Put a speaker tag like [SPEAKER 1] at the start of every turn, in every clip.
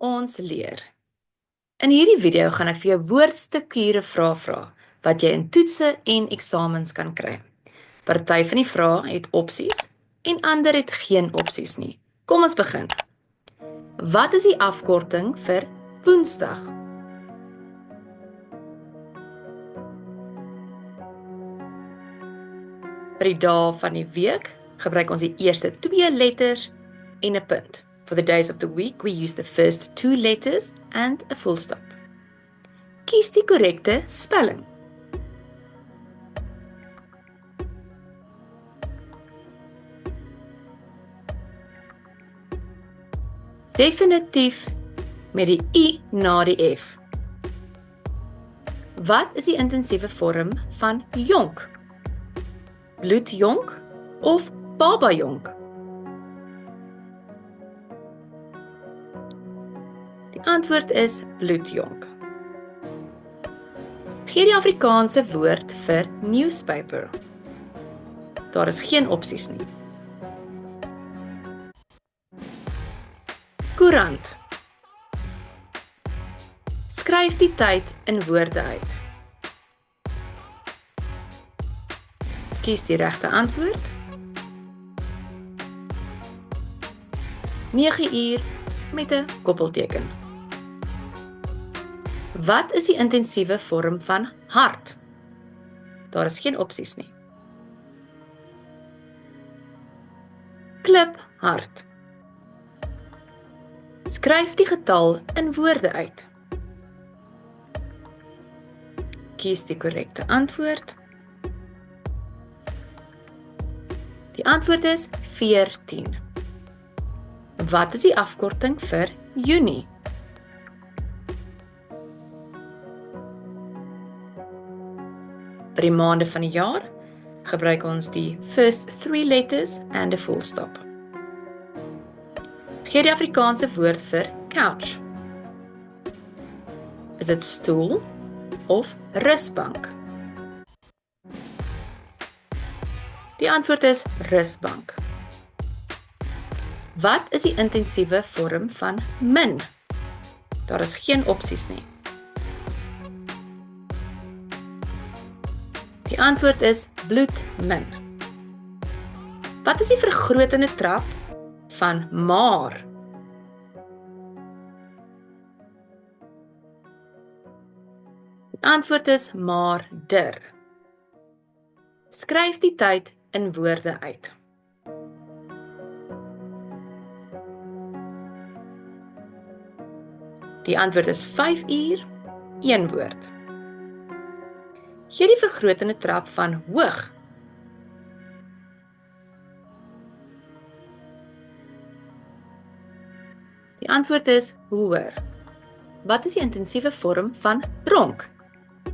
[SPEAKER 1] ons leer. In hierdie video gaan ek vir jou woordstructure vrae vra, wat jy in toetse en eksamens kan kry. Party van die vrae het opsies en ander het geen opsies nie. Kom ons begin. Wat is die afkorting vir Woensdag? Vir die dae van die week gebruik ons die eerste 2 letters en 'n punt. For the days of the week, we use the first 2 letters and a full stop. Kies die korrekte spelling. Definitief met die I na die F. Wat is die intensiewe vorm van jonk? Bloedjonk of babajonk? Die antwoord is bloedjonk. Gee die Afrikaanse woord vir newspaper. Daar is geen opsies nie. Koerant. Skryf die tyd in woorde uit. Kies die regte antwoord. 9 uur met 'n koppelteken. Wat is die intensiewe vorm van hart? Daar is geen opsies nie. Kliphard. Skryf die getal in woorde uit. Kies die korrekte antwoord. Die antwoord is 14. Wat is die afkorting vir Junie? Vir die maande van die jaar gebruik ons die first 3 letters and a full stop. Gee die Afrikaanse woord vir couch. Is dit stoel of rusbank? Die antwoord is rusbank. Wat is die intensiewe vorm van min? Daar is geen opsies nie. Die antwoord is bloedmin. Wat is die vergrotende trap van maar? Die antwoord is maarder. Skryf die tyd in woorde uit. Die antwoord is 5 uur, 1 woord. Gee die vergrotende trap van hoog. Die antwoord is hoër. Wat is die intensiewe vorm van dronk?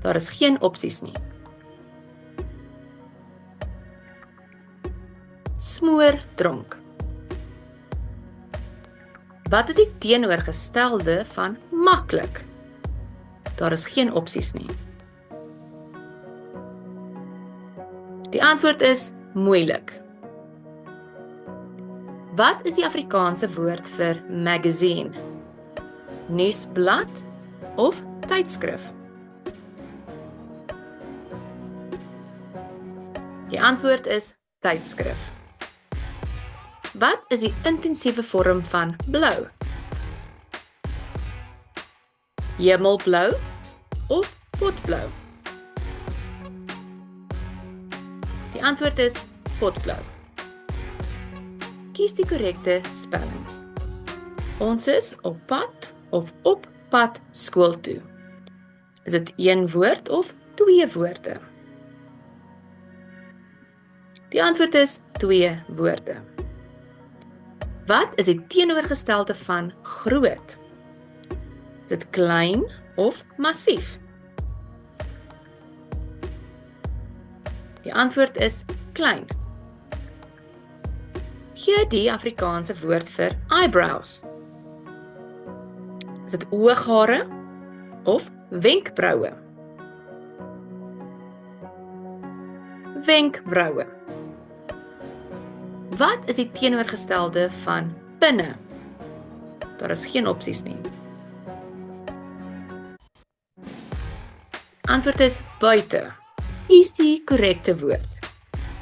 [SPEAKER 1] Daar is geen opsies nie. Smoor dronk. Wat is die teenoorgestelde van maklik? Daar is geen opsies nie. Die antwoord is moeilik. Wat is die Afrikaanse woord vir magazine? Nuusblad of tydskrif? Die antwoord is tydskrif. Wat is die intensiewe vorm van blou? Hemelblou of potblou? Die antwoord is potblou. Kies die korrekte spelling. Ons is op pad of op pad skool toe. Is dit 1 woord of 2 woorde? Die antwoord is 2 woorde. Wat is die teenoorgestelde van groot? Is dit klein of massief? Die antwoord is klein. Gee die Afrikaanse woord vir eyebrows. Is dit ooghare of wenkbroue? Wenkbroue. Wat is die teenoorgestelde van pinne? Daar is geen opsies nie. antwoord is buite. Kies die korrekte woord.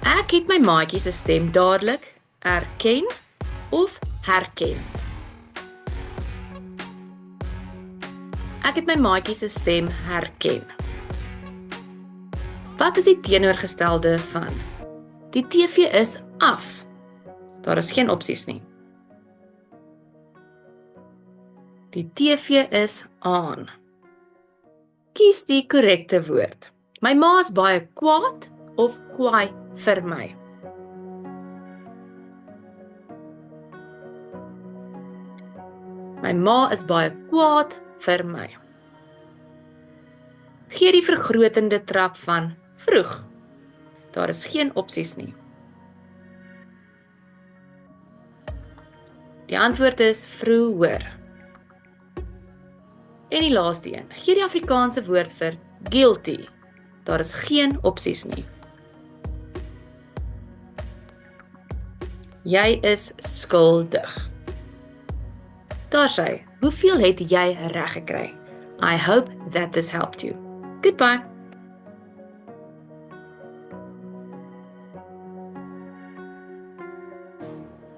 [SPEAKER 1] Ek het my maatjie se stem dadelik erken of herken. Ek het my maatjie se stem herken. Wat is die teenoorgestelde van? Die TV is af. Daar is geen opsies nie. Die TV is aan. Kies die korrekte woord. My ma is baie kwaad of kwaai vir my. My ma is baie kwaad vir my. Gee die vergrotende trap van vroeg. Daar is geen opsies nie. Die antwoord is vroeër. En die laaste een. Gee die Afrikaanse woord vir guilty. Daar is geen opsies nie. Jy is skuldig. Daar sê, hoeveel het jy reg gekry? I hope that this helped you. Goodbye.